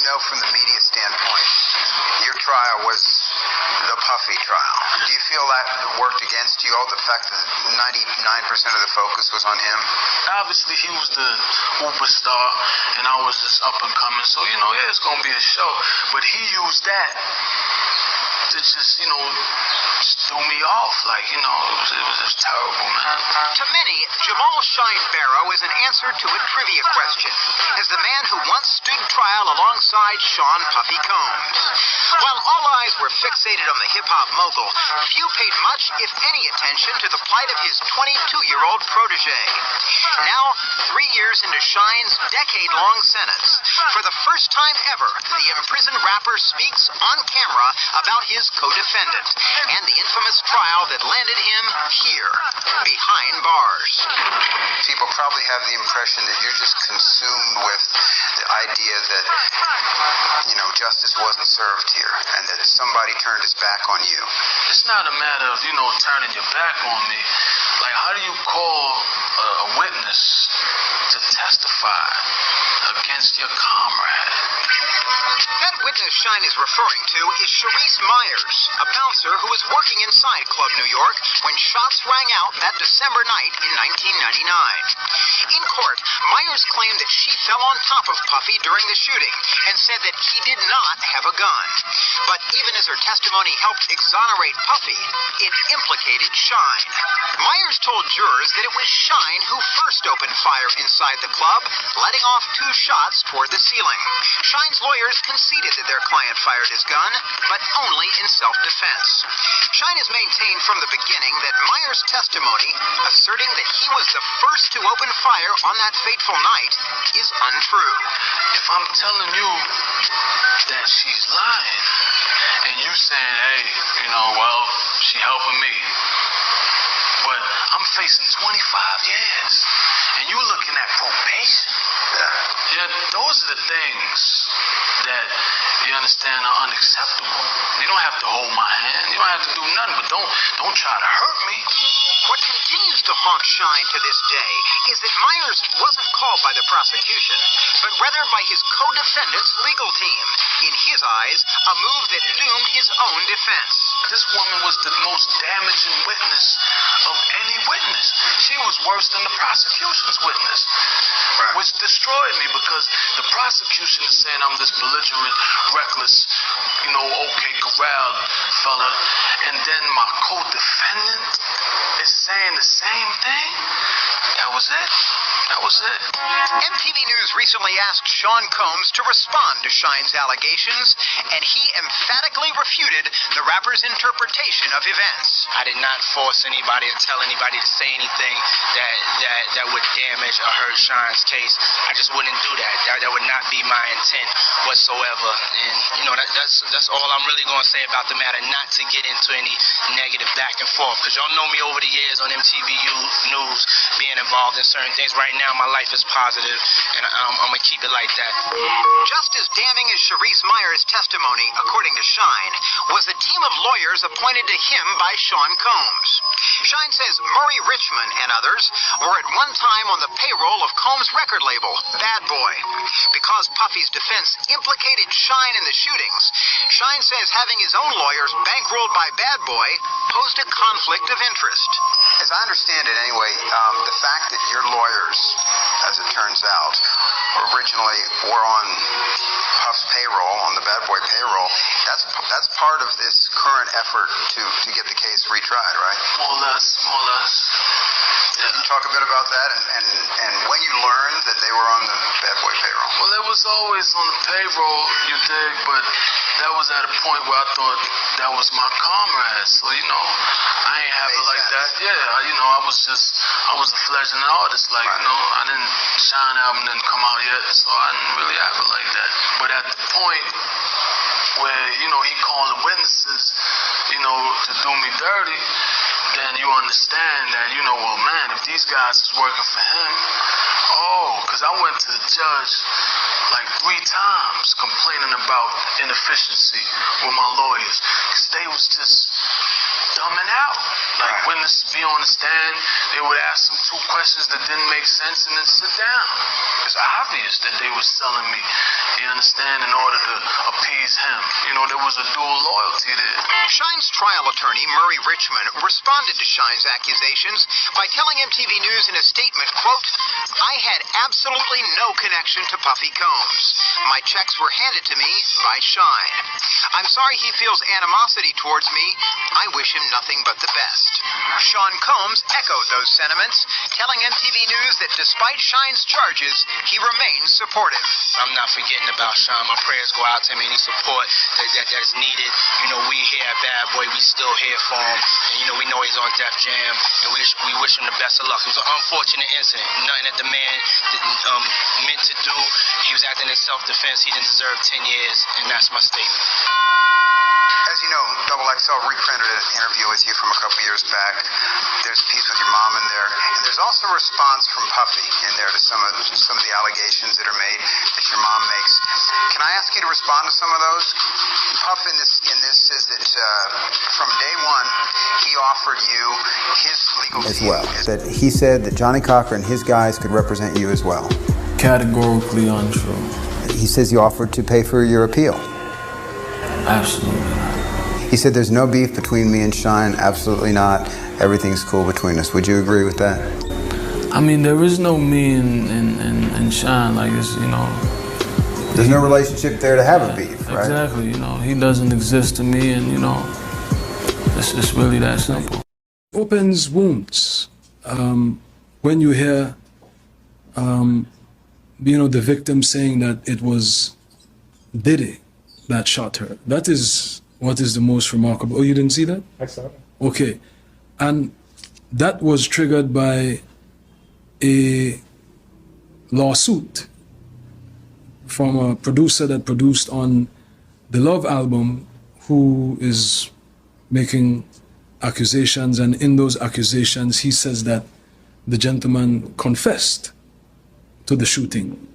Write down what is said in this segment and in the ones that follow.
know from the media standpoint, your trial was the Puffy trial. Do you feel that worked against you, all the fact that 99% of the focus was on him? Obviously, he was the uber star, and I was just up and coming. So, yeah, it's going to be a show. But he used that to just, just throw me off. Like, it was terrible, man. To many, Jamal Shyne Barrow is an answer to a trivia question, as the man who once stood trial alongside Sean Puffy Combs. While all eyes were fixated on the hip-hop mogul, few paid much, if any, attention to the plight of his 22-year-old protege. Now, 3 years into Shyne's decade-long sentence, for the first time ever, the imprisoned rapper speaks on camera about his co-defendant and the infamous trial that landed him here, behind bars. People probably have the impression that you're just consumed with the idea that, justice wasn't served here and that somebody turned his back on you. It's not a matter of, turning your back on me. Like, how do you call a witness to testify against your comrade? That witness Shyne is referring to is Sharice Myers, a bouncer who was working inside Club New York when shots rang out that December night in 1999. In court, Myers claimed that she fell on top of Puffy during the shooting and said that he did not have a gun. But even as her testimony helped exonerate Puffy, it implicated Shyne. Myers told jurors that it was Shyne who first opened fire inside the club, letting off 2 shots toward the ceiling. Shyne's lawyers conceded that their client fired his gun, but only in self-defense. Shyne has maintained from the beginning that Myers' testimony, asserting that he was the first to open fire on that fateful night, is untrue. If I'm telling you that she's lying, and you saying, hey, she helping me, but I'm facing 25 years, and you looking at probation. Yeah, those are the things that, you understand, are unacceptable. You don't have to hold my hand. You don't have to do nothing, but don't try to hurt me. What continues to haunt Shyne to this day is that Myers wasn't called by the prosecution, but rather by his co-defendant's legal team. In his eyes, a move that doomed his own defense. This woman was the most damaging witness of any witness. She was worse than the prosecution's witness, which destroyed me because the prosecution is saying I'm this belligerent, reckless, okay, corralled fella, and then my co-defendant is saying the same thing. That was it. MTV News recently asked Sean Combs to respond to Shyne's allegations, and he emphatically refuted the rapper's interpretation of events. I did not force anybody or tell anybody to say anything that would damage or hurt Shyne's case. I just wouldn't do that. That would not be my intent whatsoever. And that's all I'm really going to say about the matter. Not to get into any negative back and forth, because y'all know me over the years on MTV News being involved in certain things. Right now, my life is positive, and I'm going to keep it like that. Just as damning as Sharice Myers' testimony, according to Shyne, was the team of lawyers appointed to him by Sean Combs. Shyne says Murray Richmond and others were at one time on the payroll of Combs' record label, Bad Boy. Because Puffy's defense implicated Shyne in the shootings, Shyne says having his own lawyers bankrolled by Bad Boy posed a conflict of interest. As I understand it anyway, the fact that your lawyers, as it turns out, originally were on Puff's payroll, on the Bad Boy payroll, that's part of this current effort to get the case retried, right? More or less. Can you talk a bit about that and when you learned that they were on the Bad Boy payroll? Well, it was always on the payroll, you dig, but that was at a point where I thought that was my comrade. So, I ain't have it like that. Yeah, I was a fledgling artist. Like, I didn't, Shyne album didn't come out yet, so I didn't really have it like that. But at the point where, he called the witnesses, to do me dirty, then you understand that, well, man, if these guys is working for him, because I went to the judge like 3 times complaining about inefficiency with my lawyers, because they was just dumbing out. Like, witnesses be on the stand, they would ask them 2 questions that didn't make sense and then sit down. It's obvious that they was selling me, you understand, in order to appease him. You know, there was a dual loyalty there. Shyne's trial attorney, Murray Richmond, responded to Shyne's accusations by telling MTV News in a statement, quote, "I had absolutely no connection to Puffy Combs. My checks were handed to me by Shyne. I'm sorry he feels animosity towards me. I wish him nothing but the best." Sean Combs echoed those sentiments, telling MTV News that despite Shyne's charges, he remains supportive. I'm not forgetting about Shyne. My prayers go out to him. Any support that's needed. You know, we here at Bad Boy, we still here for him. And, you know, we know he's on Def Jam. And we wish him the best of luck. It was an unfortunate incident. Nothing that the man meant to do. He was acting in self-defense. He didn't deserve 10 years. And that's my statement. As you know, Double XL reprinted an interview with you from a couple years back. There's a piece with your mom in there, and there's also a response from Puffy in there to some of the allegations that are made that your mom makes. Can I ask you to respond to some of those? Puff in this says that from day one he offered you his legal as team. well. That he said that Johnny Cochran and his guys could represent you as well. Categorically untrue. He says you offered to pay for your appeal. Absolutely not. He said there's no beef between me and Shyne. Absolutely not. Everything's cool between us. Would you agree with that? I mean, there is no me and Shyne. Like, it's, you know. There's no relationship there to have a beef, right? Exactly. You know, he doesn't exist to me, and, you know, it's really that simple. Opens wounds. When you hear, you know, the victim saying that it was Diddy that shot her. That is what is the most remarkable. Oh, you didn't see that? I saw it. Okay. And that was triggered by a lawsuit from a producer that produced on the Love album, who is making accusations, and in those accusations he says that the gentleman confessed to the shooting.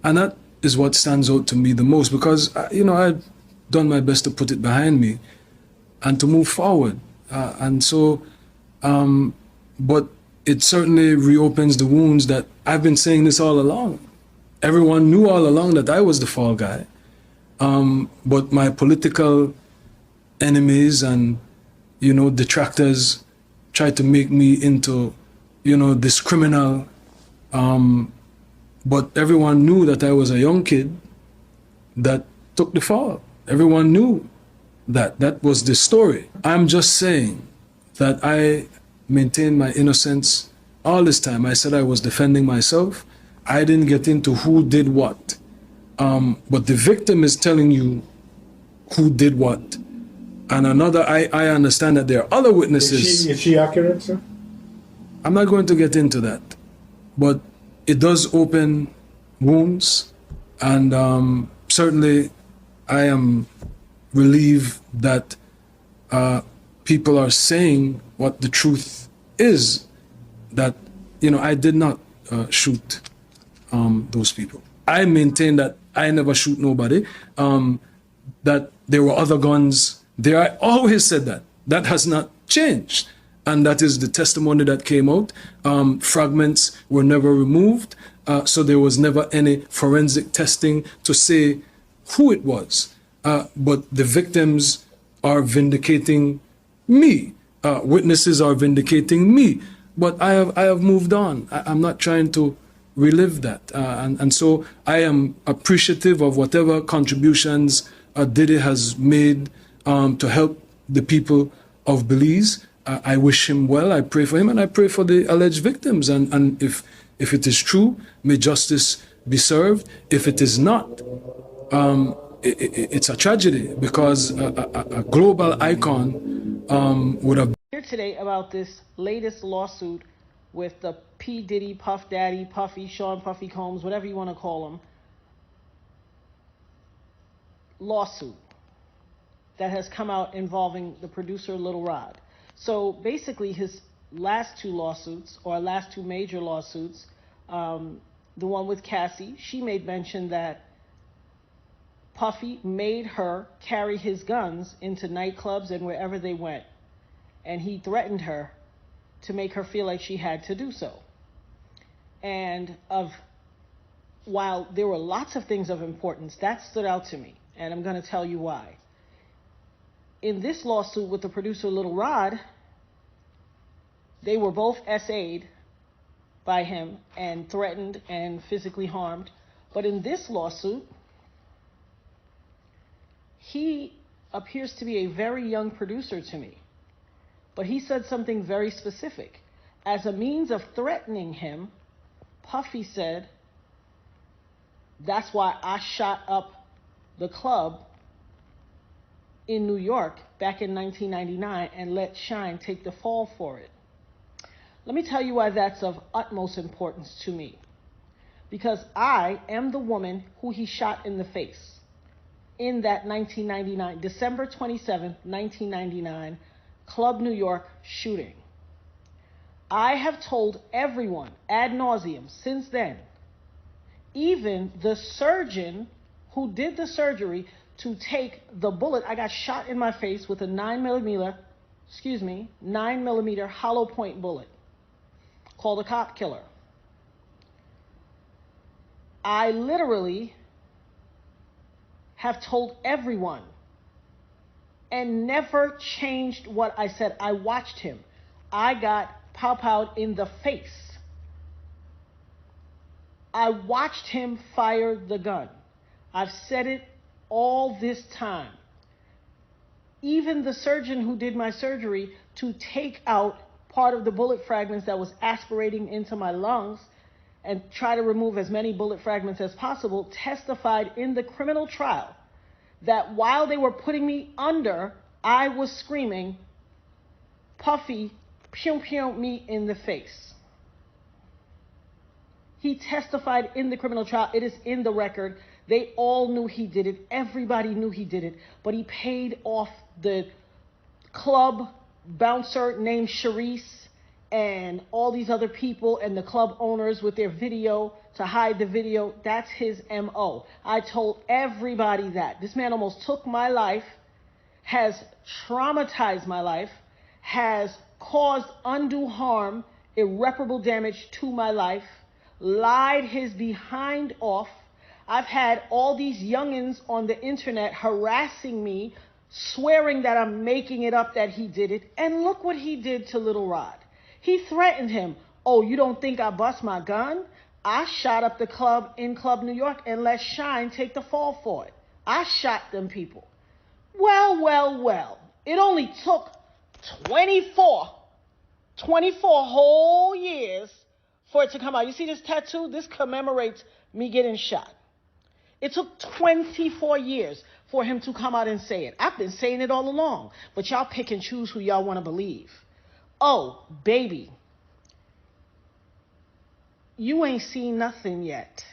And that is what stands out to me the most, because, you know, I've done my best to put it behind me and to move forward. But it certainly reopens the wounds that I've been saying this all along. Everyone knew all along that I was the fall guy. But my political enemies and, you know, detractors tried to make me into, you know, this criminal. But everyone knew that I was a young kid that took the fall. Everyone knew that. That was the story. I'm just saying that I maintained my innocence all this time. I said I was defending myself. I didn't get into who did what. But the victim is telling you who did what. And another, I understand that there are other witnesses. Is she accurate, sir? I'm not going to get into that. But it does open wounds. And certainly I am relieved that people are saying what the truth is, that, you know, I did not shoot those people. I maintain that I never shoot nobody, that there were other guns there. I always said that. That has not changed. And that is the testimony that came out. Fragments were never removed, so there was never any forensic testing to say who it was. But the victims are vindicating me. Witnesses are vindicating me. But I have moved on. I'm not trying to relive that. And so I am appreciative of whatever contributions Diddy has made to help the people of Belize. I wish him well. I pray for him, and I pray for the alleged victims. And if it is true, may justice be served. If it is not, it's a tragedy, because a global icon would have. Here today about this latest lawsuit with the P. Diddy, Puff Daddy, Puffy, Sean Puffy Combs, whatever you want to call him, lawsuit that has come out involving the producer Little Rod. So basically his last two lawsuits, or last two major lawsuits, the one with Cassie, she made mention that Puffy made her carry his guns into nightclubs and wherever they went. And he threatened her to make her feel like she had to do so. And of while there were lots of things of importance, that stood out to me, and I'm going to tell you why. In this lawsuit with the producer Little Rod, they were both SA'd by him and threatened and physically harmed. But in this lawsuit, he appears to be a very young producer to me. But he said something very specific. As a means of threatening him, Puffy said, that's why I shot up the club in New York back in 1999 and let Shyne take the fall for it. Let me tell you why that's of utmost importance to me. Because I am the woman who he shot in the face in that 1999, December 27th, 1999, Club New York shooting. I have told everyone ad nauseum since then, even the surgeon who did the surgery to take the bullet. I got shot in my face with a 9mm hollow point bullet called a cop killer. I literally have told everyone and never changed what I said. I watched him. I got pow-powed in the face. I watched him fire the gun. I've said it all this time. Even the surgeon who did my surgery to take out part of the bullet fragments that was aspirating into my lungs and try to remove as many bullet fragments as possible, testified in the criminal trial that while they were putting me under, I was screaming, Puffy, pew pew me in the face. He testified in the criminal trial. It is in the record. They all knew he did it. Everybody knew he did it. But he paid off the club bouncer named Sharice and all these other people and the club owners with their video to hide the video. That's his MO. I told everybody that. This man almost took my life, has traumatized my life, has caused undue harm, irreparable damage to my life, lied his behind off. I've had all these youngins on the internet harassing me, swearing that I'm making it up that he did it. And look what he did to Little Rod. He threatened him. Oh, you don't think I bust my gun? I shot up the club in Club New York and let Shyne take the fall for it. I shot them people. Well. It only took 24 whole years for it to come out. You see this tattoo? This commemorates me getting shot. It took 24 years for him to come out and say it. I've been saying it all along, but y'all pick and choose who y'all want to believe. Oh, baby, you ain't seen nothing yet.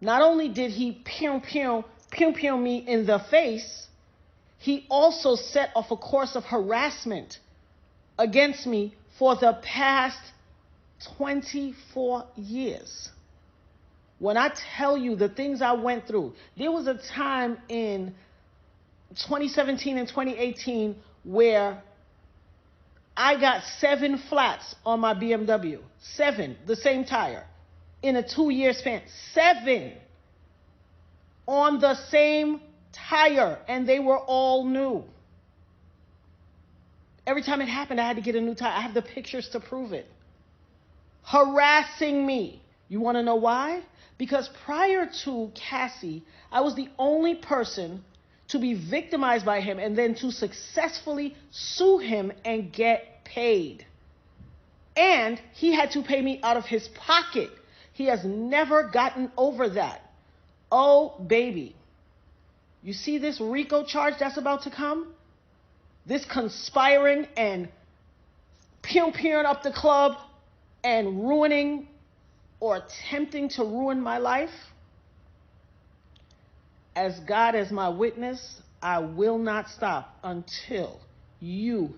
Not only did he pew me in the face, he also set off a course of harassment against me for the past 24 years. When I tell you the things I went through, there was a time in 2017 and 2018 where I got 7 flats on my BMW. 7, the same tire, in a 2-year span. 7 on the same tire, and they were all new. Every time it happened, I had to get a new tire. I have the pictures to prove it. Harassing me. You want to know why? Because prior to Cassie, I was the only person to be victimized by him and then to successfully sue him and get paid. And he had to pay me out of his pocket. He has never gotten over that. Oh, baby. You see this RICO charge that's about to come? This conspiring and pew-pewing up the club and ruining or attempting to ruin my life? As God as my witness, I will not stop until you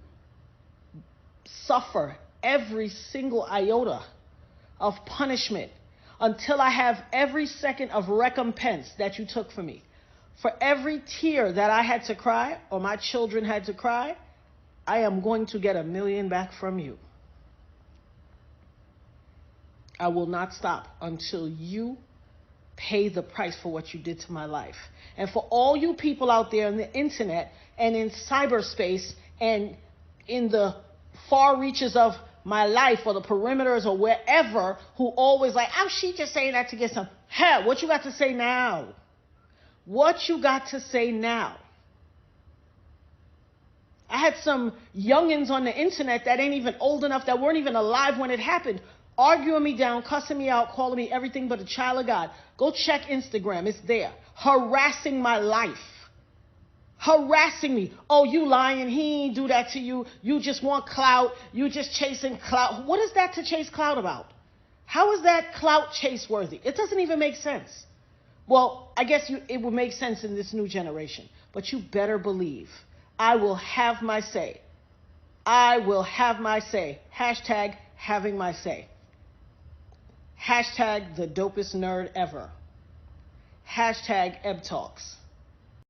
suffer every single iota of punishment, until I have every second of recompense that you took from me. For every tear that I had to cry or my children had to cry, I am going to get $1 million back from you. I will not stop until you pay the price for what you did to my life. And for all you people out there on the internet and in cyberspace and in the far reaches of my life or the perimeters or wherever who always like, oh, she just saying that to get some. Hell, what you got to say now? What you got to say now? I had some youngins on the internet that ain't even old enough, that weren't even alive when it happened, arguing me down, cussing me out, calling me everything but a child of God. Go check Instagram. It's there. Harassing my life. Harassing me. Oh, you lying. He ain't do that to you. You just want clout. You just chasing clout. What is that to chase clout about? How is that clout chase worthy? It doesn't even make sense. Well, I guess it will make sense in this new generation. But you better believe I will have my say. I will have my say. Hashtag having my say. Hashtag the dopest nerd ever. Hashtag Eb Talks.